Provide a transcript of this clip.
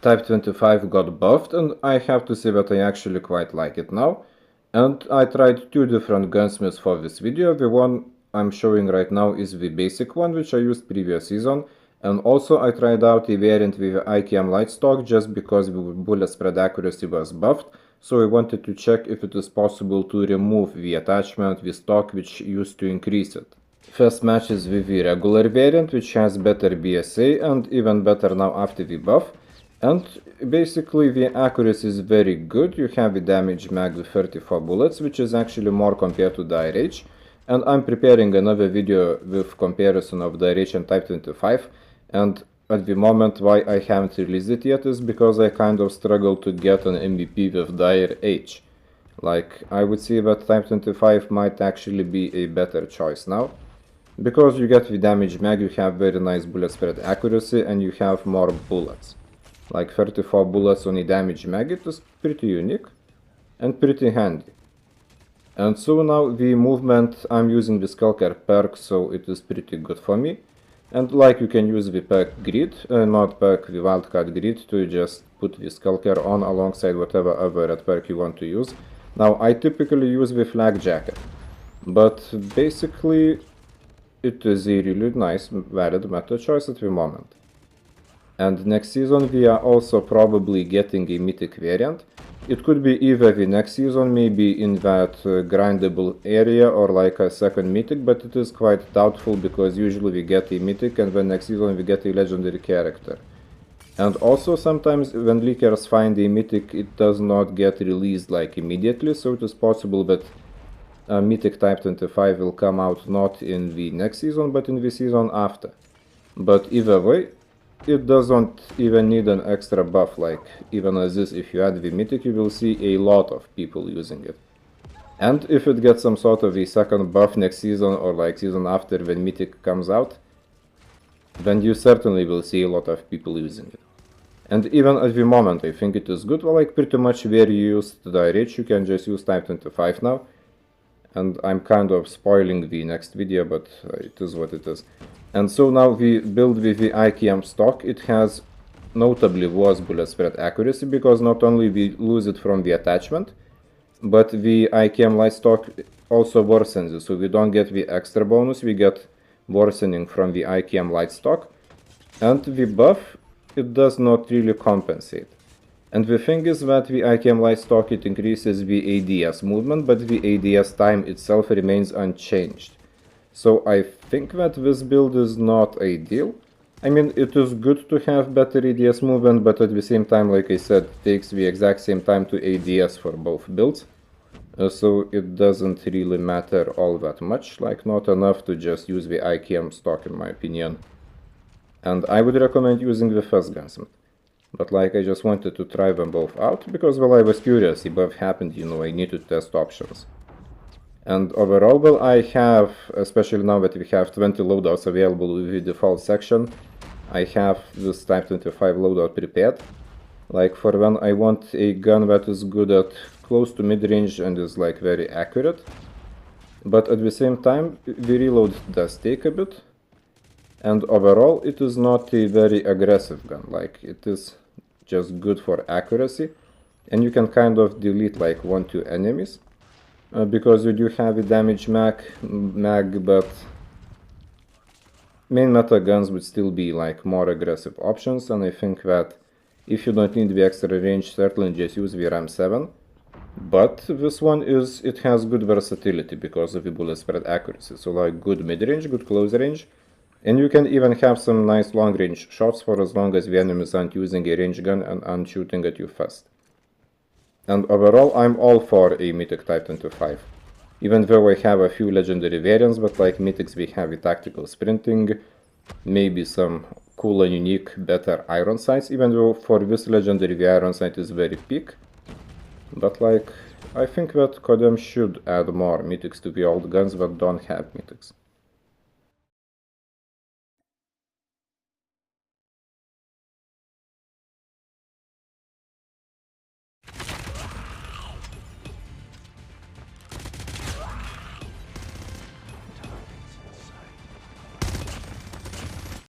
Type 25 got buffed, and I have to say that I actually quite like it now. And I tried two different gunsmiths for this video. The one I'm showing right now is the basic one, which I used previous season. And also I tried out a variant with IKM light stock just because the bullet spread accuracy was buffed. So I wanted to check if it is possible to remove the attachment, the stock, which used to increase it. First match is with the regular variant, which has better BSA and even better now after the buff. And basically the accuracy is very good. You have a damage mag with 34 bullets, which is actually more compared to the IRH. And I'm preparing another video with comparison of the IRH and Type 25. And at the moment why I haven't released it yet is because I kind of struggle to get an MVP with the IRH. Like, I would say that Type 25 might actually be a better choice now. Because you get the damage mag, you have very nice bullet spread accuracy and you have more bullets. Like 34 bullets on a damage mag, it is pretty unique and pretty handy. And so now the movement, I'm using the Skulker perk, so it is pretty good for me. And like you can use the perk grid, not perk the wildcard grid, to just put the Skulker on alongside whatever other red perk you want to use. Now I typically use the flag jacket, but basically it is a really nice valid meta choice at the moment. And next season we are also probably getting a Mythic variant. It could be either the next season, maybe in that grindable area or like a second Mythic, but it is quite doubtful because usually we get a Mythic and then next season we get a legendary character. And also sometimes when leakers find a Mythic, it does not get released like immediately, so it is possible that Mythic Type 25 will come out not in the next season but in the season after. But either way, it doesn't even need an extra buff, like even as this, if you add the Mythic you will see a lot of people using it. And if it gets some sort of a second buff next season or like season after when Mythic comes out, then you certainly will see a lot of people using it. And even at the moment I think it is good, well, like pretty much where you used the IRH you can just use Type 25 now. And I'm kind of spoiling the next video, but it is what it is. And so now we build with the IKM stock. It has notably worse bullet spread accuracy because not only we lose it from the attachment, but the IKM light stock also worsens it. So we don't get the extra bonus, we get worsening from the IKM light stock. And the buff, it does not really compensate. And the thing is that the IKM light stock, it increases the ADS movement, but the ADS time itself remains unchanged. So I think that this build is not ideal. I mean, it is good to have better ADS movement, but at the same time, like I said, it takes the exact same time to ADS for both builds. So it doesn't really matter all that much, like not enough to just use the IKM stock in my opinion. And I would recommend using the first gunsmith. But like I just wanted to try them both out, because well I was curious if both happened, you know, I need to test options. And overall, well, I have, especially now that we have 20 loadouts available with the default section, I have this Type 25 loadout prepared. Like for when I want a gun that is good at close to mid-range and is like very accurate. But at the same time, the reload does take a bit. And overall, it is not a very aggressive gun, like it is just good for accuracy. And you can kind of delete like 1-2 enemies. Because you do have a damage mag, but main meta guns would still be like more aggressive options, and I think that if you don't need the extra range, certainly just use the RAM 7. But this one it has good versatility because of the bullet spread accuracy, so like good mid-range, good close range, and you can even have some nice long-range shots for as long as the enemies aren't using a range gun and aren't shooting at you fast. And overall, I'm all for a Mythic Type 25. Even though I have a few legendary variants, but like Mythics we have a tactical sprinting, maybe some cool and unique better iron sights, even though for this legendary the iron sight is very peak. But like, I think that Kodem should add more Mythics to the old guns that don't have Mythics.